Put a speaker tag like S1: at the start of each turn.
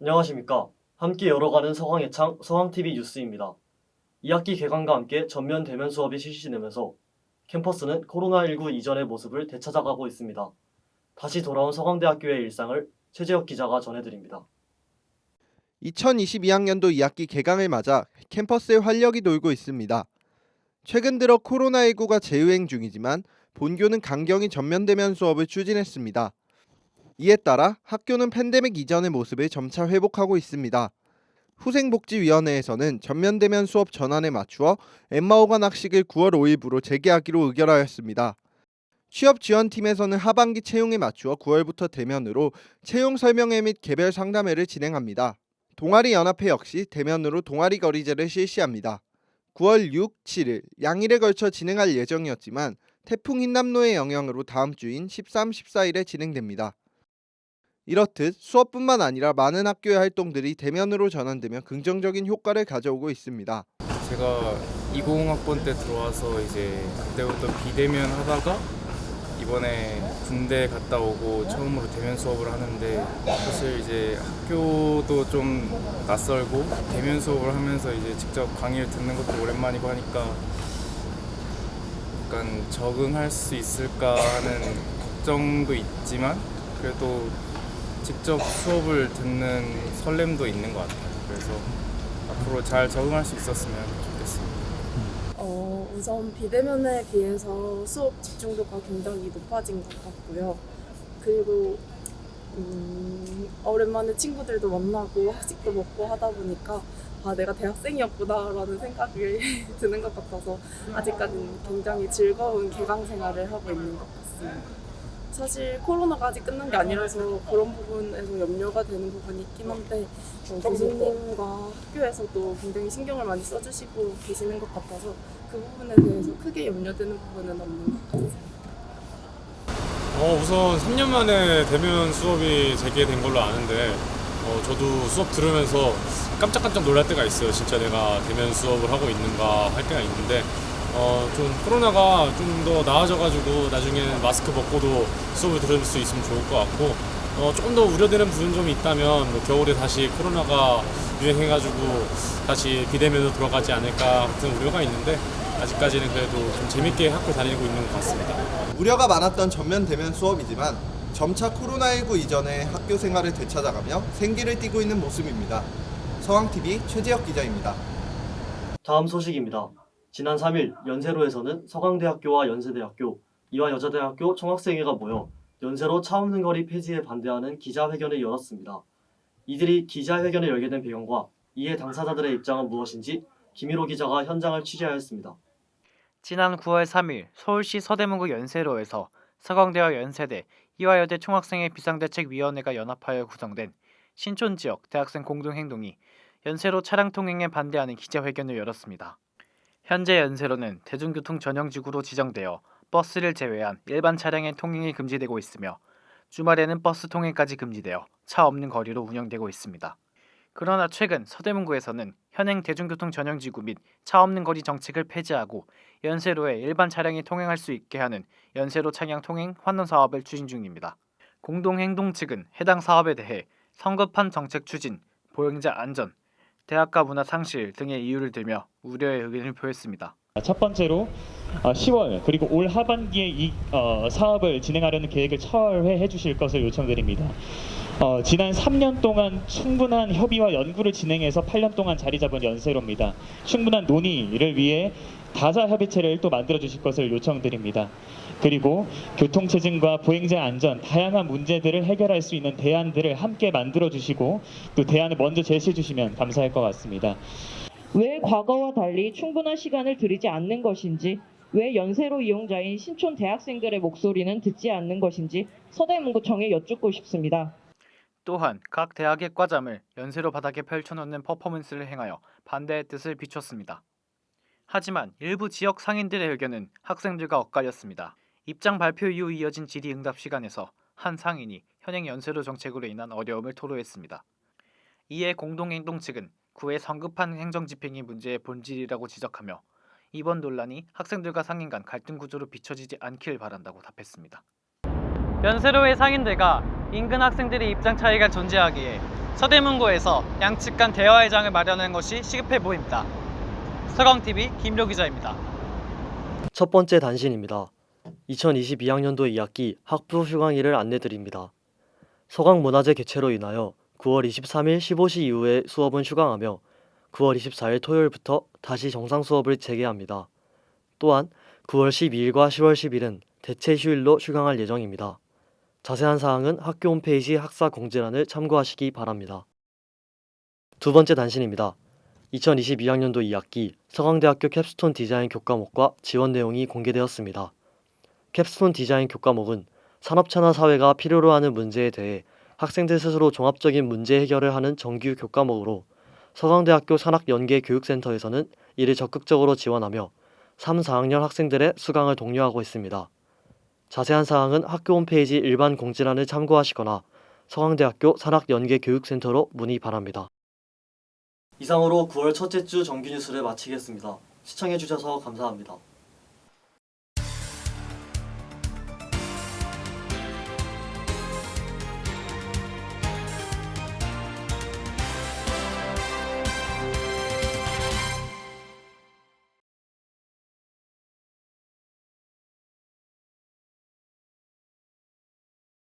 S1: 안녕하십니까. 함께 열어가는 서강예창 서강TV 뉴스입니다. 2학기 개강과 함께 전면 대면 수업이 실시되면서 캠퍼스는 코로나19 이전의 모습을 되찾아가고 있습니다. 다시 돌아온 서강대학교의 일상을 최재혁 기자가 전해드립니다.
S2: 2022학년도 2학기 개강을 맞아 캠퍼스에 활력이 돌고 있습니다. 최근 들어 코로나19가 재유행 중이지만 본교는 강경히 전면 대면 수업을 추진했습니다. 이에 따라 학교는 팬데믹 이전의 모습을 점차 회복하고 있습니다. 후생복지위원회에서는 전면 대면 수업 전환에 맞추어 엠마오관 학식을 9월 5일부로 재개하기로 의결하였습니다. 취업지원팀에서는 하반기 채용에 맞추어 9월부터 대면으로 채용 설명회 및 개별 상담회를 진행합니다. 동아리연합회 역시 대면으로 동아리 거리제를 실시합니다. 9월 6, 7일 양일에 걸쳐 진행할 예정이었지만 태풍 흰남노의 영향으로 다음 주인 13, 14일에 진행됩니다. 이렇듯 수업뿐만 아니라 많은 학교의 활동들이 대면으로 전환되며 긍정적인 효과를 가져오고 있습니다.
S3: 제가 20학번 때 들어와서 이제 그때부터 비대면 하다가 이번에 군대 갔다 오고 처음으로 대면 수업을 하는데 사실 이제 학교도 좀 낯설고 대면 수업을 하면서 이제 직접 강의를 듣는 것도 오랜만이고 하니까 약간 적응할 수 있을까 하는 걱정도 있지만 그래도 직접 수업을 듣는 설렘도 있는 것 같아요. 그래서 앞으로 잘 적응할 수 있었으면 좋겠습니다.
S4: 우선 비대면에 비해서 수업 집중도가 굉장히 높아진 것 같고요. 그리고 오랜만에 친구들도 만나고 학식도 먹고 하다 보니까 내가 대학생이었구나라는 생각이 드는 것 같아서 아직까지는 굉장히 즐거운 개강 생활을 하고 있는 것 같습니다. 사실 코로나가 아직 끝난 게 아니라서 그런 부분에서 염려가 되는 부분이 있긴 한데 교수님과 학교에서도 굉장히 신경을 많이 써주시고 계시는 것 같아서 그 부분에 대해서 크게 염려되는 부분은 없는 것 같습니다.
S5: 우선 3년 만에 대면 수업이 재개된 걸로 아는데 저도 수업 들으면서 깜짝깜짝 놀랄 때가 있어요. 진짜 내가 대면 수업을 하고 있는가 할 때가 있는데 좀 코로나가 좀 더 나아져가지고 나중에는 마스크 벗고도 수업을 들을 수 있으면 좋을 것 같고 조금 더 우려되는 부분 점이 있다면 뭐 겨울에 다시 코로나가 유행해가지고 다시 비대면으로 돌아가지 않을까 같은 우려가 있는데 아직까지는 그래도 좀 재밌게 학교 다니고 있는 것 같습니다.
S2: 우려가 많았던 전면 대면 수업이지만 점차 코로나19 이전의 학교 생활을 되찾아가며 생기를 띠고 있는 모습입니다. 서강TV 최재혁 기자입니다.
S1: 다음 소식입니다. 지난 3일 연세로에서는 서강대학교와 연세대학교, 이화여자대학교 총학생회가 모여 연세로 차 없는 거리 폐지에 반대하는 기자회견을 열었습니다. 이들이 기자회견을 열게 된 배경과 이에 당사자들의 입장은 무엇인지 김일호 기자가 현장을 취재하였습니다.
S6: 지난 9월 3일 서울시 서대문구 연세로에서 서강대와 연세대, 이화여대 총학생회 비상대책위원회가 연합하여 구성된 신촌지역 대학생 공동행동이 연세로 차량 통행에 반대하는 기자회견을 열었습니다. 현재 연세로는 대중교통 전용지구로 지정되어 버스를 제외한 일반 차량의 통행이 금지되고 있으며 주말에는 버스 통행까지 금지되어 차 없는 거리로 운영되고 있습니다. 그러나 최근 서대문구에서는 현행 대중교통 전용지구 및 차 없는 거리 정책을 폐지하고 연세로에 일반 차량이 통행할 수 있게 하는 연세로 차량 통행 환원 사업을 추진 중입니다. 공동행동 측은 해당 사업에 대해 성급한 정책 추진, 보행자 안전, 대학가 문화 상실 등의 이유를 들며 우려의 의견을 표했습니다.
S7: 첫 번째로 10월 그리고 올 하반기에 이 사업을 진행하려는 계획을 철회해 주실 것을 요청드립니다. 지난 3년 동안 충분한 협의와 연구를 진행해서 8년 동안 자리 잡은 연세로입니다. 충분한 논의를 위해 다자 협의체를 또 만들어 주실 것을 요청드립니다. 그리고 교통체증과 보행자 안전, 다양한 문제들을 해결할 수 있는 대안들을 함께 만들어 주시고 또 대안을 먼저 제시해 주시면 감사할 것 같습니다.
S8: 왜 과거와 달리 충분한 시간을 들이지 않는 것인지, 왜 연세로 이용자인 신촌 대학생들의 목소리는 듣지 않는 것인지 서대문구청에 여쭙고 싶습니다.
S6: 또한 각 대학의 과잠을 연세로 바닥에 펼쳐놓는 퍼포먼스를 행하여 반대의 뜻을 비췄습니다. 하지만 일부 지역 상인들의 의견은 학생들과 엇갈렸습니다. 입장 발표 이후 이어진 질의응답 시간에서 한 상인이 현행 연세로 정책으로 인한 어려움을 토로했습니다. 이에 공동행동 측은 구의 성급한 행정집행이 문제의 본질이라고 지적하며 이번 논란이 학생들과 상인 간 갈등 구조로 비춰지지 않길 바란다고 답했습니다. 연세로의 상인들과 인근 학생들의 입장 차이가 존재하기에 서대문구에서 양측 간 대화의 장을 마련하는 것이 시급해 보입니다. 서강TV 김료 기자입니다.
S1: 첫 번째 단신입니다. 2022학년도 2학기 학부 휴강일을 안내드립니다. 서강문화제 개최로 인하여 9월 23일 15시 이후에 수업은 휴강하며 9월 24일 토요일부터 다시 정상 수업을 재개합니다. 또한 9월 12일과 10월 10일은 대체 휴일로 휴강할 예정입니다. 자세한 사항은 학교 홈페이지 학사 공지란을 참고하시기 바랍니다. 두 번째 단신입니다. 2022학년도 2학기 서강대학교 캡스톤 디자인 교과목과 지원 내용이 공개되었습니다. 캡스톤 디자인 교과목은 산업체나 사회가 필요로 하는 문제에 대해 학생들 스스로 종합적인 문제 해결을 하는 정규 교과목으로 서강대학교 산학연계교육센터에서는 이를 적극적으로 지원하며 3, 4학년 학생들의 수강을 독려하고 있습니다. 자세한 사항은 학교 홈페이지 일반 공지란을 참고하시거나 서강대학교 산학연계교육센터로 문의 바랍니다. 이상으로 9월 첫째 주 정규 뉴스를 마치겠습니다. 시청해주셔서 감사합니다.